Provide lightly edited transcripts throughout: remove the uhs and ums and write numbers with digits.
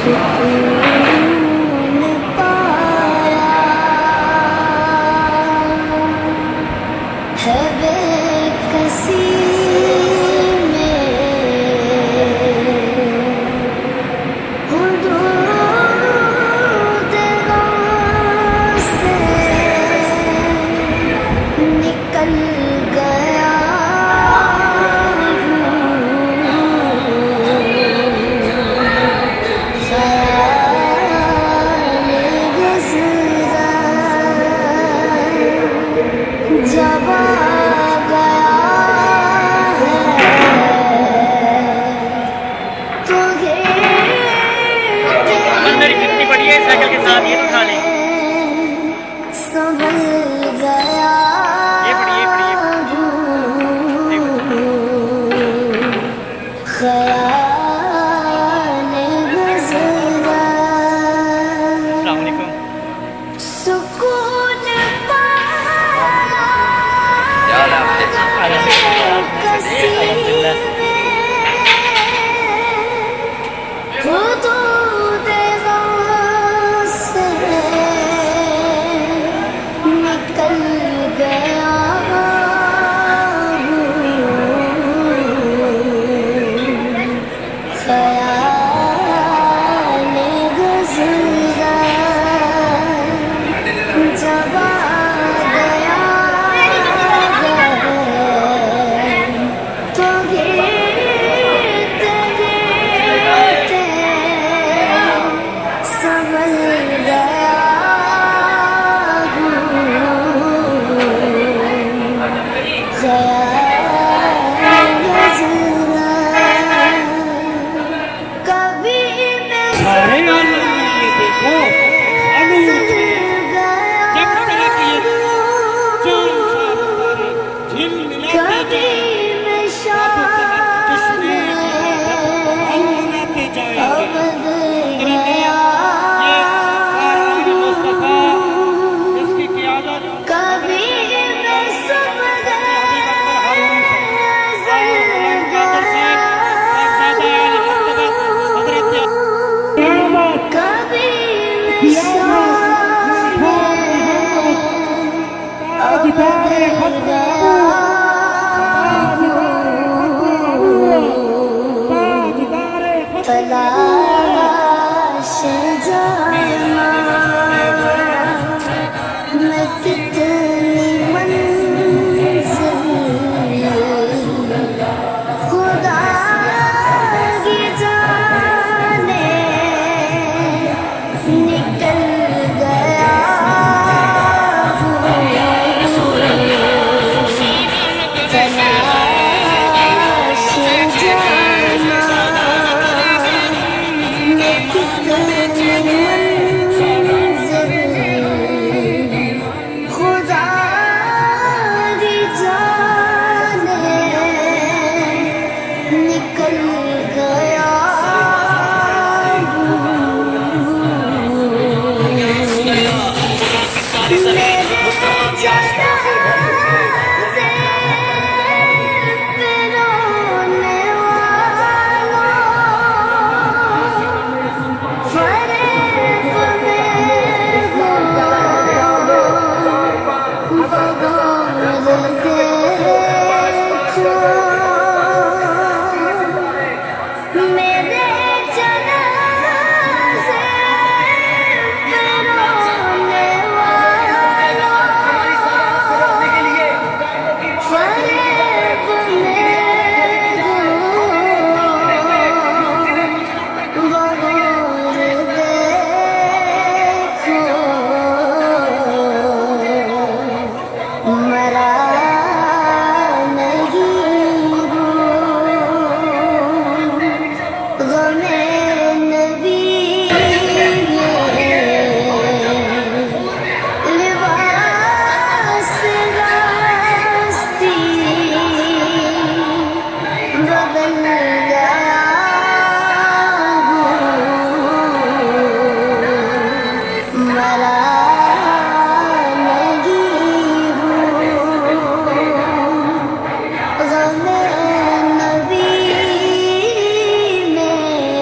سکون پایا ہے بے کسی میں حدود غم سے نکل گیا خیال گزرا جب آ گیا ہے تو میری کتنی بڑی ہے سائیکل کے ساتھ یہ اٹھا لیں سنبھل گیا یہ پڑھیے خیال گزرا السلام علیکم سکون پایا کسی میں حدود غم سے نکل گیا خیال گزرا جب آ گیا تو گرتے گرتے سنبھل گیا خیال گزرا کبھی میں سارے عالم میں یہ دیکھو سجل گیا جب طرح کی یہ چار سال سارے جھل ملاتے کبھی جائیں میں چشمے ملاتے جائیں گے ابد یہ گیا کارآن مصطفیٰ اس کی قیادت کبھی میں صبح ہارون سے ازل قادر صاحب صاحبزادہ عالی مرتبہ حضرت قیامت کبھی میں شام تاجدار ختم تاجدار ختم تلاش جانا میں کتنی منزل خدا کی جانے نکل گیا تلاش جانا میں کتنی منزل خدا کی جانے نکل گیا میرے جنازے پہ رونے والوں فریب میں بغور دیکھو میرے جنازے پہ رونے والوں فریب میں بغور دیکھو مرا نہیں غم نبی لباس راستی بدل گیا مرا نہیں غم نبی میں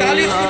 40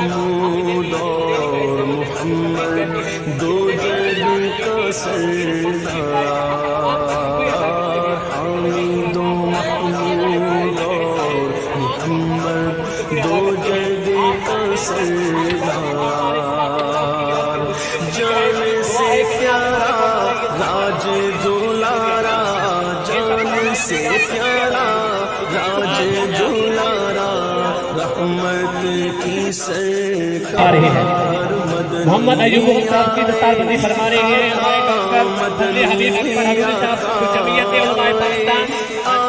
محمود اور محمد دو جگ کا سردار، حامد و محمود اور محمد دو جگ کا سردار، جان سے پیارا راج دولارا، جان سے پیارا راج دولارا، رحمت کی سرکار محمد ایوب صاحب کی دستار بندی فرما رہے ہیں ہمارے ڈاکٹر حبیب اکبر حبیبی صاحب جو جمعیت علماء پاکستان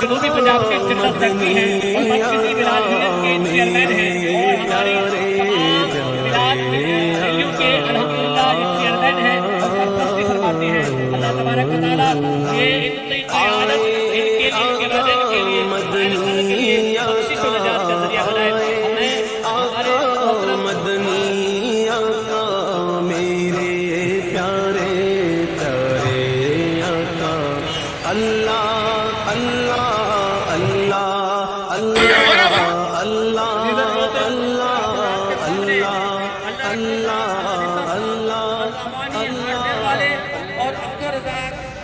جنوبی پنجاب کے جنرل سیکرٹری ہیں اور مرکزی ولایت یونین کے چیئرمین ہیں، اور ہمارے ولایت ایوب کے الحمدللہ چیئرمین ہیں اور سرپرستی فرماتے ہیں۔ اللہ تبارک و تعالیٰ یہ ان کی قیادت ان کے لیے ان کے والدین کے لیے بخشش و نجات کا ذریعہ بنائے۔ ہمیں ہمارے مدنی آقا میرے پیارے پیارے آقا، اللہ اللہ اللہ اللہ اللہ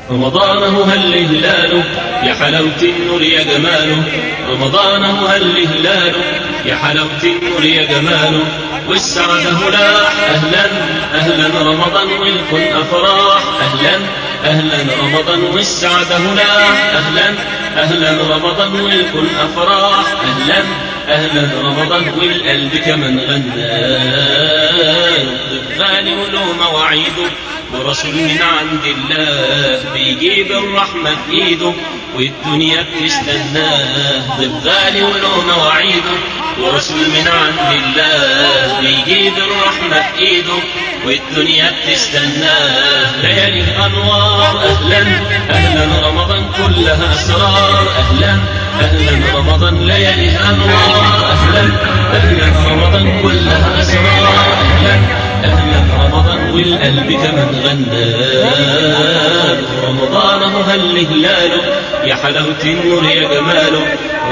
رمضانه هل هلاله يا حلاوة النور يا جماله، رمضانه هل هلاله يا حلاوة النور يا جماله، والسعادة هلاح أهلا أهلا رمضان والكل أفراح، أهلا أهلا رمضان والسعادة هلاح، أهلا أهلا رمضان والكل أفراح، أهلا أهلا رمضان والقلب كمان غنى، غالي وله مواعيده ورسول من عند الله بيجيب الرحمة في ايده والدنيا بتستناه، ضيف غالي وله مواعيده ورسول من عند الله بيجيب الرحمة في ايده والدنيا بتستناه، ليالي الانوار اهلا اهلا رمضان كلها اسرار، اهلا اهلا رمضان ليالي الانوار، اهلا اهلا رمضان كلها اسرار، اهلا أهلا رمضان والقلب كمان غنى، رمضانه هل هلاله يا حلاوة النور يا جماله،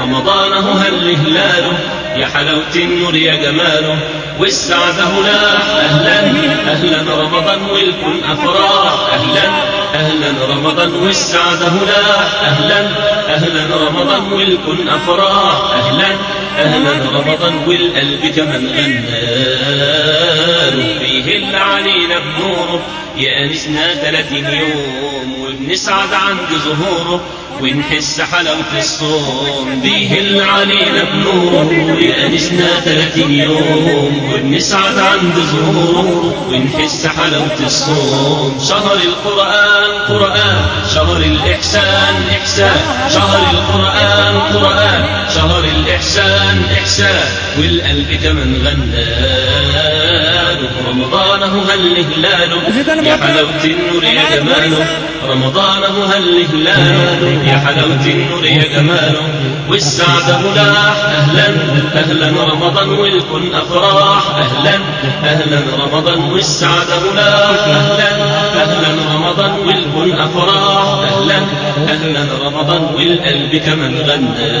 رمضانه هل هلاله يا حلاوة النور يا جماله، والسعادة هلاح أهلا أهلا رمضان والكل أفراح، أهلا أهلا رمضان والسعادة هلاح، أهلا أهلا رمضان والكل أفراح، أهلا أهلا رمضان والقلب كمان غنى، فيه اللي علينا بنوره يأنسنا 30 يوم وبنسعد عند ظهوره ونحس حلاوة الصوم، بيه اللي علينا بنوره يأنسنا 30 يوم وبنسعد عند ظهوره ونحس حلاوة الصوم، شهر القرآن قرآن، شهر الإحسان إحسان، شهر القرآن قرآن، شهر الإحسان إحسان، والقلب كمان غنى، رمضانه هل هلاله يا حلاوة النور يا جماله، رمضانه هل هلاله يا حلاوة النور يا جماله، والسعادة هلاح أهلا أهلا رمضان والكل أفراح، أهلا أهلا رمضان والسعادة هلاح، أهلا أهلا رمضان والكل أفراح، أهلا أهلا رمضان والقلب كمان غنى،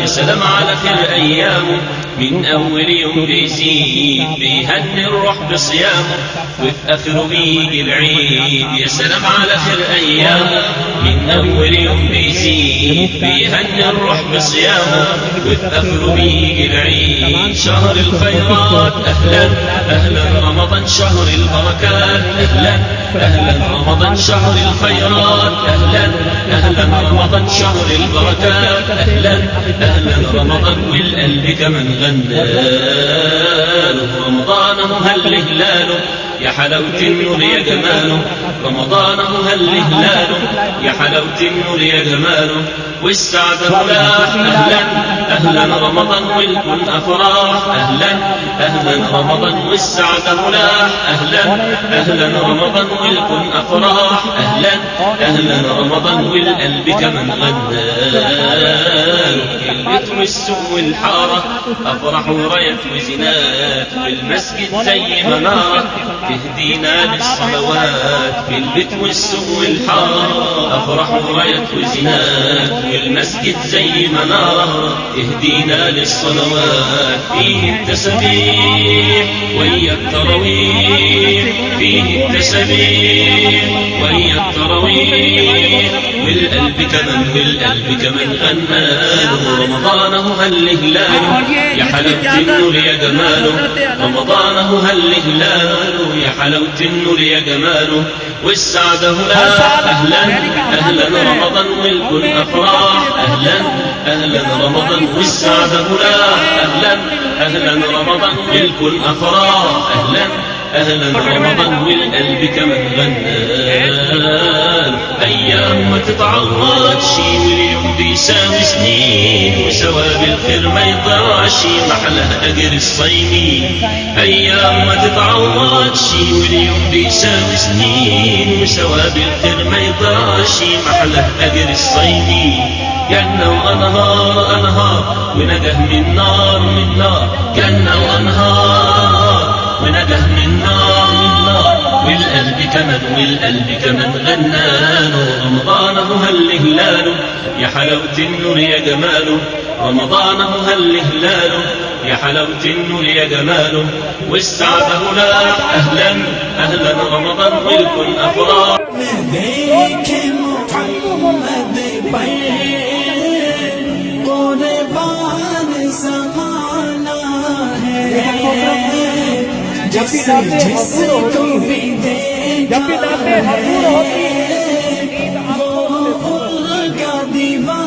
يا سلام على خير أيامه من أول يوم بيزيد بيهني الروح بصيامه وفي آخره بيجي العيد، يا سلام على خير أيامه من أول يوم بيزيد بيهني الروح بصيامه وفي آخره بيجي العيد، شهر الخيرات أهلا أهلا رمضان شهر البركات، أهلا أهلا رمضان شهر الخيرات، أهلا أهلا رمضان شهر البركات، أهلا أهلا رمضان والقلب كمان غنى، رمضانه هل هلاله يا حلاوة النور يا جماله، رمضانه هل هلاله يا حلاوة النور يا جماله، والسعادة هلاح أهلا أهلا رمضان والكل أفراح، أهلا أهلا رمضان والسعادة هلاح، أهلا أهلا رمضان والكل أفراح، أهلا أهلا رمضان والقلب كمان غنى، البيت والسوق والحارة أفرح ورايات وزينات، والمسجد زي منارة تهدينا للصلوات، في البيت والسوق والحارة أفرح ورايات وزينات، والمسجد زي منارة اهدينا للصلوات فيه التسبيح ويا التراويح، فيه التسبيح ويا التراويح، والقلب كمان غناله رمضانه هل هلاله يا حلاوة النور يا جماله، رمضانه هل هلاله يا حلاوة النور يا جماله، والسعادة هلا أهلا رمضان والكل أفراح، أهلا رمضان والسعادة هلا أهلا رمضان والكل أفراح، أهلا رمضان والقلب كمان غنال، أيام ما تتعوض شي واليوم بيساوي سنين، وثواب الخير ما يضيعش محلها أجر الصايمين، أيام ما تتعوض شي واليوم بيساوي سنين، وثواب الخير ما يضيعش محلها أجر الصايمين، جنة وأنهار ونجاه من نار جنة وأنهار ونجاه من نار والقلب كمان غناله رمضانه هل هلاله يا حلاوة النور يا جماله، رمضانه هل هلاله يا حلاوة النور يا جماله، والسعادة هلا أهلا رمضان والكل أفراح. جب بھی نعتیں حضور ہوتی ہیں، جب بھی نعتیں حضور ہوتی ہیں،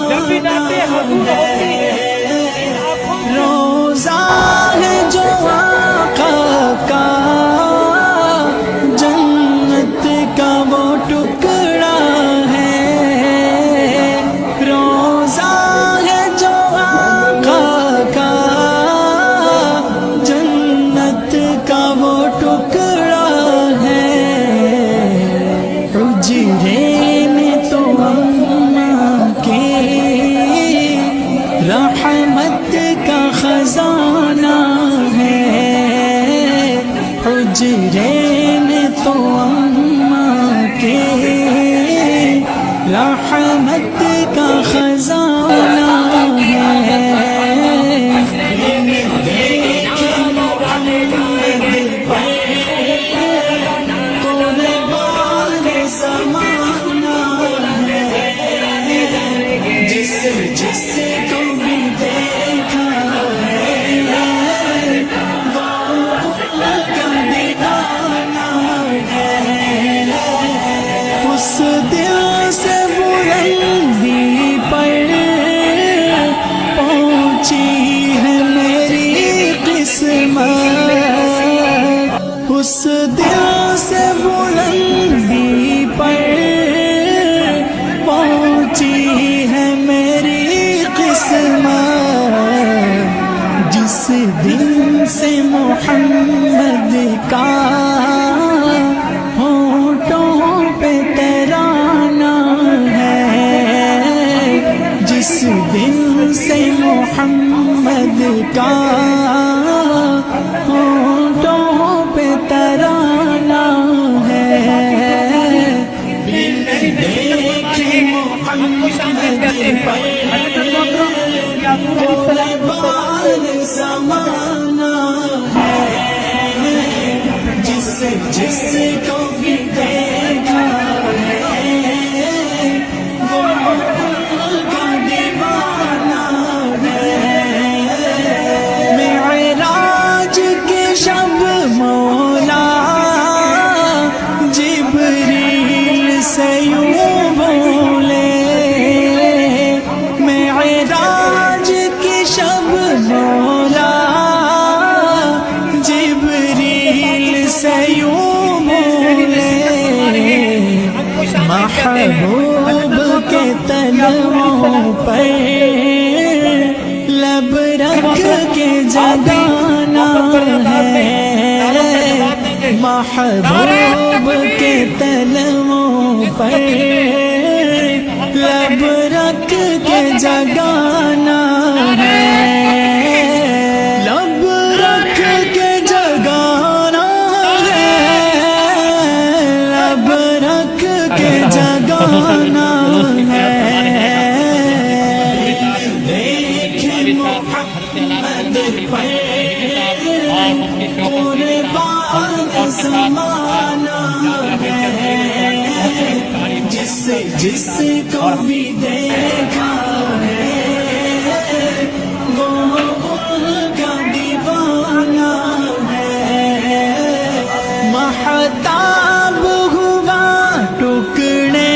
جب بھی نعتیں حضور ہوتی ہیں، روزہ ہے جو آقا کا جنت کا وہ ٹکڑا ہے، روزہ ہے جو آقا کا جنت کا وہ ٹکڑا ہے، حجرے میں تو اماں کے رحمت کا خزانہ ہے، حجرے میں تو اماں کے رحمت کا خزانہ ہے، جس کو بھی دیکھا ہے وہ کا دیوانہ ہے، اس دل سے بلندی پر پہنچی ہے میری قسمت، اس دل سے بلندی پر پہنچی ہے میری قسمت، جس دن سے محمد کا ہونٹوں پہ ترانہ ہے، جس دن سے محمد کا ہونٹوں پہ ترانہ ہے، دیکھے محمد قربان زمانہ ہے، جس کو بھی دیکھا ہے وہ کا دیوانہ ہے، معراج کے شب مولا جبریل سے یوں بولے، معراج کی شب مولا جبریل سے یوں بولے، محبوب کے تلووں پر لب رکھ کے جگانا ہے، محبوب کے تلووں پر لب رکھ کے جگانا ہے، لب رکھ کے جگانا ہے، لب رکھ کے جگانا ہے، قربان زمانہ ہے جس کو بھی دیکھا ہے وہ ان کا دیوانہ ہے مہتاب ہوا ٹکڑے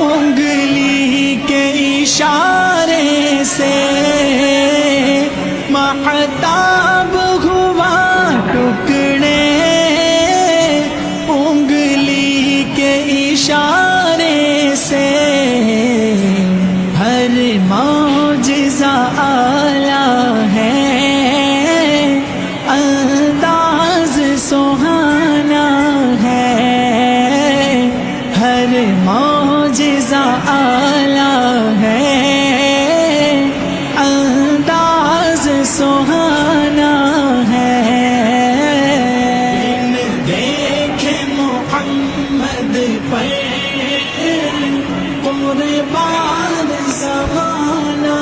انگلی کے اشارے سے مہتاب ہوا ٹکڑے انگلی کے اشارے سے ہر معجزہ اعلیٰ ہے انداز سہانا ہے ہر معجزہ اعلیٰ ہے انداز سہانا ہے دیکھے محمد پر قربان زمانہ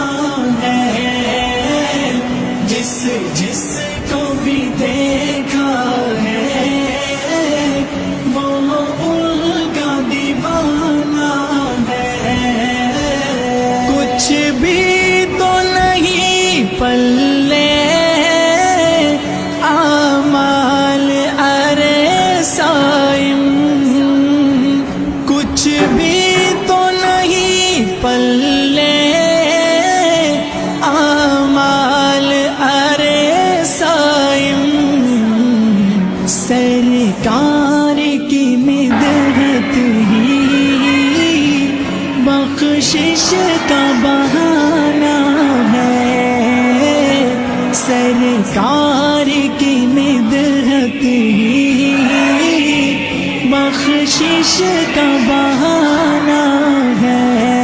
ہے جس کو بھی دیکھا ہے وہ ان کا دیوانہ ہے کچھ بھی تو نہیں پلے اعمال ارے سائم کچھ بھی تو نہیں پلے اعمال ارے سائم سرکار کی مدحت ہی بخشش کا بہانہ ہے سرکار کی مدحت ہی بخشش کا بہانہ ہے